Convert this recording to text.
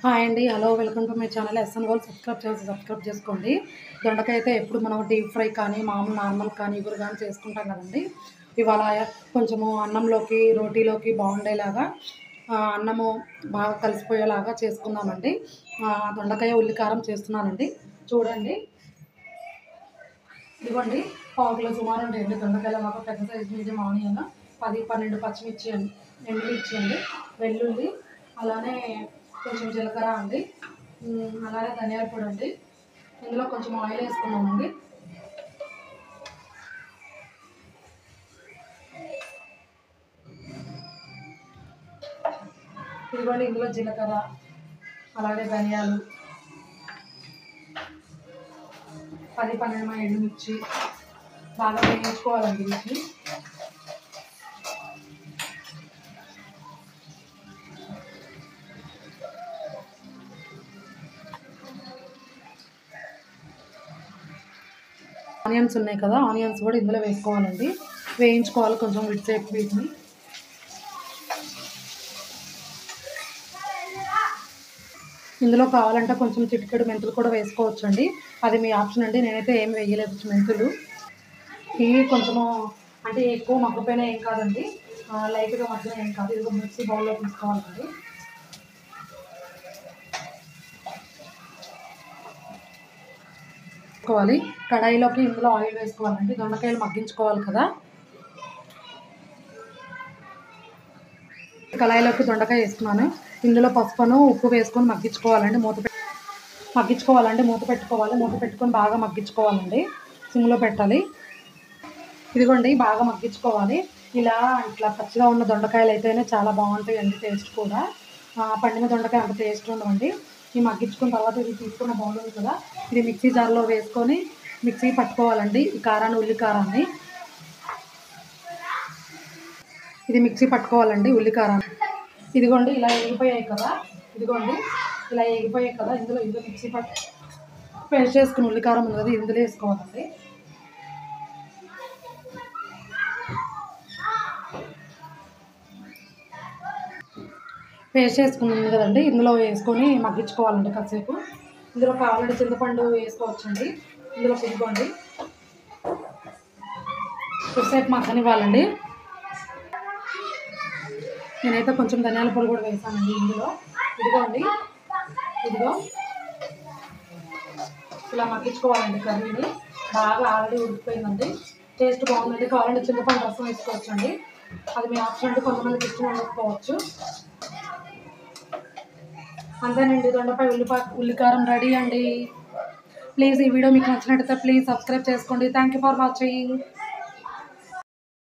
Hi అండి. Hello, welcome to my channel. ఎస్ఎన్ వాళ్ళు సబ్స్క్రైబ్ చేసుకోండి. దొండకాయ అయితే ఎప్పుడు మనం డీప్ ఫ్రై కానీ మామూలు నార్మల్ కానీ ఇగురు కానీ చేసుకుంటాం కదండి. ఇవాళ కొంచెము అన్నంలోకి రోటీలోకి బాగుండేలాగా అన్నము బాగా కలిసిపోయేలాగా చేసుకుందామండి. దొండకాయ ఉల్లికారం చేస్తున్నానండి. చూడండి, ఇదిగోండి, పావు కిలో సుమారు ఉంటాయండి దొండకాయలు. మాకు పెద్ద సైజు మీడియం ఆనియన్, 10-12 పచ్చిమిర్చి అండి, ఎండుమిర్చి అండి, వెల్లుల్లి, అలానే కొంచెం జీలకర్ర అండి, అలానే ధనియాల పొడి అండి. ఇందులో కొంచెం ఆయిల్ వేసుకున్నామండి. ఇదిగోండి, ఇందులో జీలకర్ర, అలాగే ధనియాలు, 10-12 ఎండుమిర్చి బాగా వేయించుకోవాలండి. వీటిని ఆనియన్స్ ఉన్నాయి కదా, ఆనియన్స్ కూడా ఇందులో వేసుకోవాలండి. వేయించుకోవాలి కొంచెం విడిసేపు వీటిని. ఇందులో కావాలంటే కొంచెం చిటికెడు మెంతులు కూడా వేసుకోవచ్చండి. అది మీ ఆప్షన్ అండి. నేనైతే ఏం వేయలేదు మెంతులు. ఇవి కొంచెము అంటే ఎక్కువ మగ్గిపోయినా ఏం కాదండి, లైట్గా మగ్గినా ఏం కాదు. ఇది మిక్సీ బౌల్లో తీసుకోవాలండి. కడాయిలోకి ఇందులో ఆయిల్ వేసుకోవాలండి. దొండకాయలు మగ్గించుకోవాలి కదా. కడాయిలోకి దొండకాయ వేసుకున్నాను. ఇందులో పసుపును ఉప్పు వేసుకొని మగ్గించుకోవాలండి. మూత పెట్టుకోవాలి. మూత పెట్టుకొని బాగా మగ్గించుకోవాలండి. సిమ్లో పెట్టాలి. ఇదిగోండి, బాగా మగ్గించుకోవాలి. ఇట్లా పచ్చిగా ఉన్న దొండకాయలు అయితేనే చాలా బాగుంటాయండి. టేస్ట్ కూడా పండిన దొండకాయ అంత టేస్ట్ ఉండవండి. ఈ మగ్గించుకున్న తర్వాత ఇది తీసుకున్న బౌల్ ఉంది కదా, ఇది మిక్సీ జార్లో వేసుకొని మిక్సీ పట్టుకోవాలండి. ఈ కారాన్ని, ఉల్లి కారాన్ని ఇది మిక్సీ పట్టుకోవాలండి. ఉల్లికారాన్ని ఇదిగోండి, ఇలా ఎగిపోయాయి కదా. ఇందులో మిక్సీ పేస్ట్ చేసుకుని ఉల్లికారం ఉంది కదా, ఇందులో వేసుకోవాలండి. పేస్ట్ చేసుకున్నాను కదండి, ఇందులో వేసుకొని మగ్గించుకోవాలండి కాసేపు. ఇందులో కావాలంటే చింతపండు వేసుకోవచ్చండి. ఇందులో ఇదిగోండి, కొద్దిసేపు మగ్గనివ్వాలండి. నేనైతే కొంచెం ధనియాల పొడి కూడా వేసానండి ఇందులో. ఇదిగో ఇలా మగ్గించుకోవాలండి. కర్రీని బాగా ఆల్రెడీ ఉడికిపోయిందండి. టేస్ట్ బాగుందండి. కావాలంటే చింతపండు రసం వేసుకోవచ్చండి. అది మీ ఆప్షన్ అంటే కొంతమందికి ఇష్టం ఉండకపోవచ్చు. అంతేనండి, దొండపై ఉల్లికారం రెడీ అండి. ప్లీజ్ ఈ వీడియో మీకు నచ్చినట్టయితే ప్లీజ్ సబ్స్క్రైబ్ చేసుకోండి. Thank you for watching.